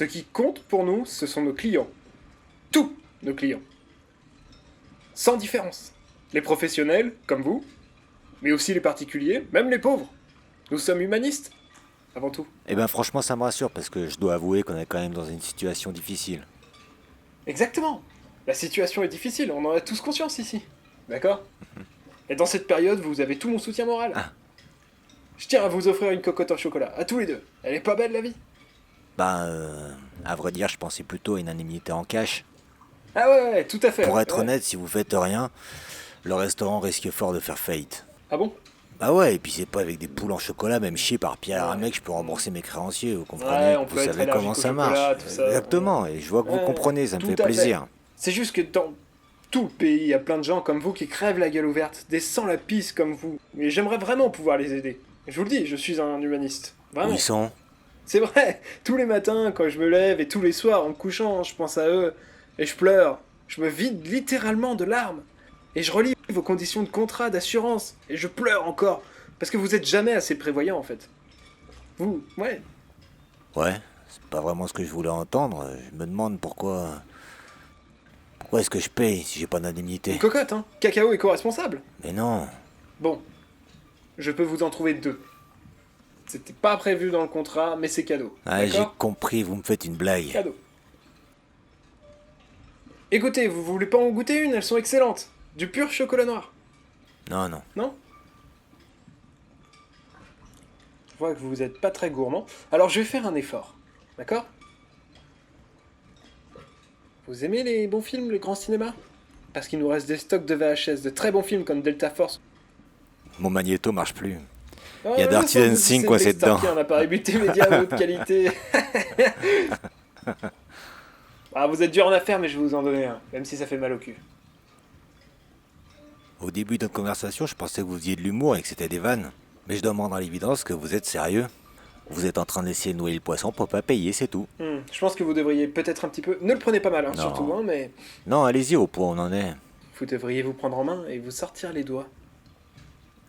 Ce qui compte pour nous, ce sont nos clients. Tous nos clients. Sans différence. Les professionnels, comme vous, mais aussi les particuliers, même les pauvres. Nous sommes humanistes, avant tout. Eh ben franchement ça me rassure parce que je dois avouer qu'on est quand même dans une situation difficile. Exactement. La situation est difficile, on en a tous conscience ici. D'accord? Et dans cette période, vous avez tout mon soutien moral. Ah. Je tiens à vous offrir une cocotte en chocolat, à tous les deux. Elle est pas belle la vie? À vrai dire je pensais plutôt à une indemnité en cash. Ah ouais, tout à fait. Pour être Ouais. honnête, si vous faites rien, le restaurant risque fort de faire faillite. Ah bon? Bah ouais, et puis c'est pas avec des poules en chocolat, même chier par Pierre à un mec, je peux rembourser mes créanciers, vous comprenez? Ouais, on peut Vous être savez comment allergique au ça chocolat, marche. tout ça. Exactement, et je vois que vous Ouais, comprenez, ça me tout fait à fait. plaisir. C'est juste que dans tout le pays, il y a plein de gens comme vous qui crèvent la gueule ouverte, des sans-la-pisse comme vous. Et j'aimerais vraiment pouvoir les aider. Je vous le dis, je suis un humaniste. Où Vraiment. ils sont? C'est vrai, tous les matins quand je me lève et tous les soirs en me couchant, je pense à eux et je pleure. Je me vide littéralement de larmes. Et je relis vos conditions de contrat, d'assurance, et je pleure encore. Parce que vous êtes jamais assez prévoyant en fait. Vous, ouais. Ouais, c'est pas vraiment ce que je voulais entendre. Je me demande pourquoi... Pourquoi est-ce que je paye si j'ai pas Une d'indemnité? cocotte, hein. Cacao éco-responsable. Mais non. Bon, je peux vous en trouver deux. C'était pas prévu dans le contrat, mais c'est cadeau. Ah, j'ai D'accord? compris, vous me faites une blague. Cadeau. Écoutez, vous voulez pas en goûter une? Elles sont excellentes. Du pur chocolat noir. Non, non. Non? Je vois que vous êtes pas très gourmand. Alors je vais faire un effort. D'accord? Vous aimez les bons films, le grand cinéma? Parce qu'il nous reste des stocks de VHS, de très bons films comme Delta Force. Mon magnéto marche plus. Oh, Y a Dirty sans doute, Dancing c'est coincé d'extorquer dedans. un appareil multimédia de haute qualité. Ah, vous êtes dur en affaires, mais je vais vous en donner un, même si ça fait mal au cul. Au début de notre conversation, je pensais que vous faisiez de l'humour et que c'était des vannes. Mais je dois me rendre à l'évidence que vous êtes sérieux. Vous êtes en train d'essayer de noyer le poisson pour pas payer, c'est tout. Je pense que vous devriez peut-être un petit peu... Ne le prenez pas mal, hein, Non. surtout, hein, mais... Non, allez-y, au point où on en est. Vous devriez vous prendre en main et vous sortir les doigts.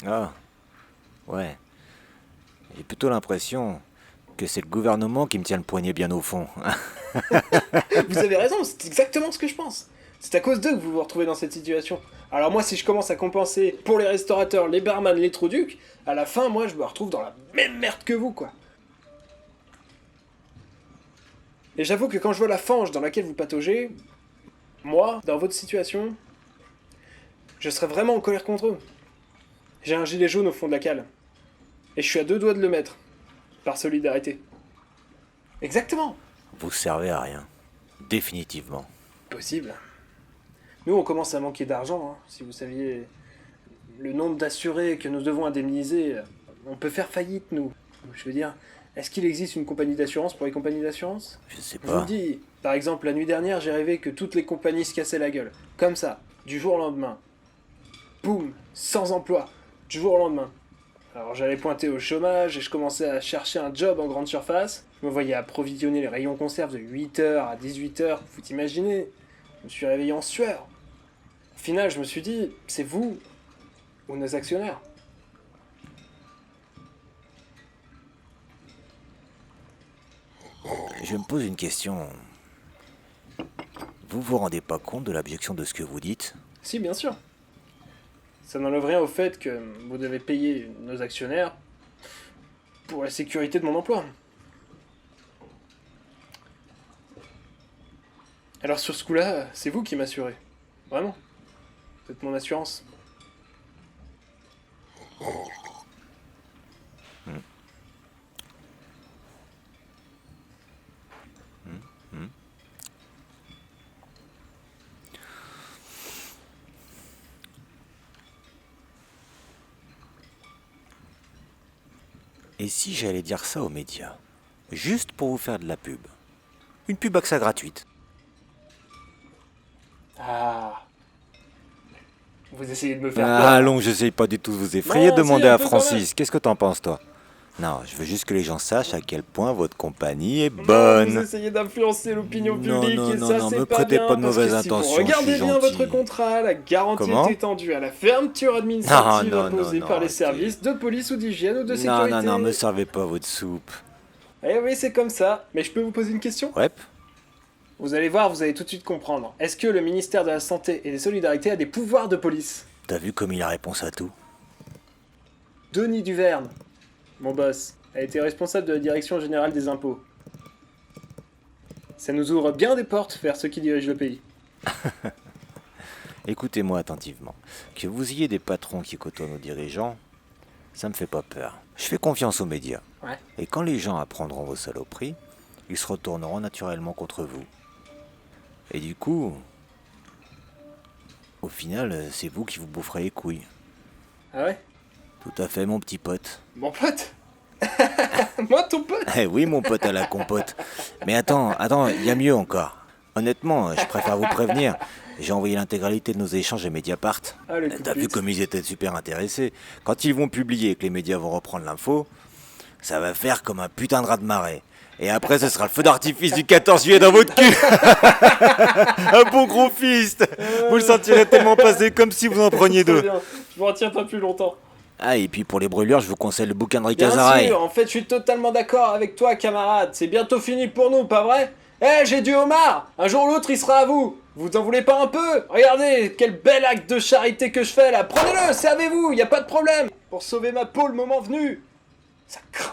Ah, ouais. J'ai plutôt l'impression que c'est le gouvernement qui me tient le poignet bien au fond. Vous avez raison, c'est exactement ce que je pense. C'est à cause d'eux que vous vous retrouvez dans cette situation. Alors moi, si je commence à compenser pour les restaurateurs, les barman, les trous-ducs, à la fin, moi, je me retrouve dans la même merde que vous, quoi. Et j'avoue que quand je vois la fange dans laquelle vous pataugez, moi, dans votre situation, je serais vraiment en colère contre eux. J'ai un gilet jaune au fond de la cale. Et je suis à deux doigts de le mettre. Par solidarité. Exactement. Vous servez à rien. Définitivement. Possible. Nous, on commence à manquer d'argent, hein. Si vous saviez le nombre d'assurés que nous devons indemniser, on peut faire faillite, nous. Je veux dire, est-ce qu'il existe une compagnie d'assurance pour les compagnies d'assurance? Je sais Je vous le pas. dis, par exemple, la nuit dernière, j'ai rêvé que toutes les compagnies se cassaient la gueule. Comme ça, du jour au lendemain. Boum, sans emploi, du jour au lendemain. Alors j'allais pointer au chômage et je commençais à chercher un job en grande surface. Je me voyais approvisionner les rayons conserve de 8h à 18h, vous imaginez? Je me suis réveillé en sueur. Au final, je me suis dit, c'est vous ou nos actionnaires. Je me pose une question. Vous vous rendez pas compte de l'abjection de ce que vous dites? Si, bien sûr. Ça n'enlève rien au fait que vous devez payer nos actionnaires pour la sécurité de mon emploi. Alors sur ce coup-là, c'est vous qui m'assurez. Vraiment. Vous êtes mon assurance. Et si j'allais dire ça aux médias? Juste pour vous faire de la pub. Une pub AXA gratuite. Ah. Vous essayez de me faire Ah, peur. allons, j'essaye pas du tout de vous effrayer. Non, si, Demandez un à peu quand Francis. Qu'est-ce que t'en penses, toi? Non, je veux juste que les gens sachent à quel point votre compagnie est Non, vous bonne. essayez d'influencer l'opinion Non, publique non, et non, ça non, c'est me pas prêtez bien pas de parce mauvaises que si intentions, vous regardez je suis bien gentil. votre contrat, la garantie Comment? est étendue à la fermeture administrative Non, non, imposée non, par les arrêtez. services de police ou d'hygiène ou de Non, sécurité. non, non, me servez pas votre soupe. Eh oui, c'est comme ça. Mais je peux vous poser une question? Ouais. Vous allez voir, vous allez tout de suite comprendre. Est-ce que le ministère de la Santé et des Solidarités a des pouvoirs de police? T'as vu comme il a réponse à tout? Denis Duverne, mon boss, a été responsable de la Direction Générale des Impôts. Ça nous ouvre bien des portes vers ceux qui dirigent le pays. Écoutez-moi attentivement. Que vous ayez des patrons qui côtoient nos dirigeants, ça me fait pas peur. Je fais confiance aux médias. Ouais. Et quand les gens apprendront vos saloperies, ils se retourneront naturellement contre vous. Et du coup, au final, c'est vous qui vous boufferez les couilles. Ah ouais? Tout à fait, mon petit pote. Mon pote? Moi, ton pote? Eh oui, mon pote à la compote. Mais attends, il y a mieux encore. Honnêtement, je préfère vous prévenir. J'ai envoyé l'intégralité de nos échanges à Mediapart. Ah, le coup de T'as vu pute. comme ils étaient super intéressés. Quand ils vont publier et que les médias vont reprendre l'info, ça va faire comme un putain de raz-de-marée. Et après, ce sera le feu d'artifice du 14 juillet dans votre cul. Un bon gros fist. Vous le sentirez tellement passer comme si vous en preniez Très deux. bien. Je vous retiens pas plus longtemps. Ah, et puis pour les brûlures, je vous conseille le bouquin de Rick Bien Azaray. sûr, en fait, je suis totalement d'accord avec toi, camarade. C'est bientôt fini pour nous, pas vrai? Eh, j'ai du homard. Un jour ou l'autre, il sera à vous. Vous en voulez pas un peu? Regardez, quel bel acte de charité que je fais là. Prenez-le, servez-vous, y a pas de problème. Pour sauver ma peau le moment venu. Ça craint.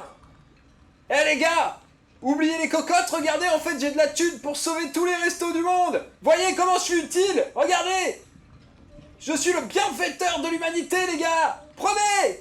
Eh les gars, oubliez les cocottes, regardez, en fait, j'ai de la thune pour sauver tous les restos du monde. Voyez comment je suis utile. Regardez. Je suis le bienfaiteur de l'humanité, les gars. Prenez.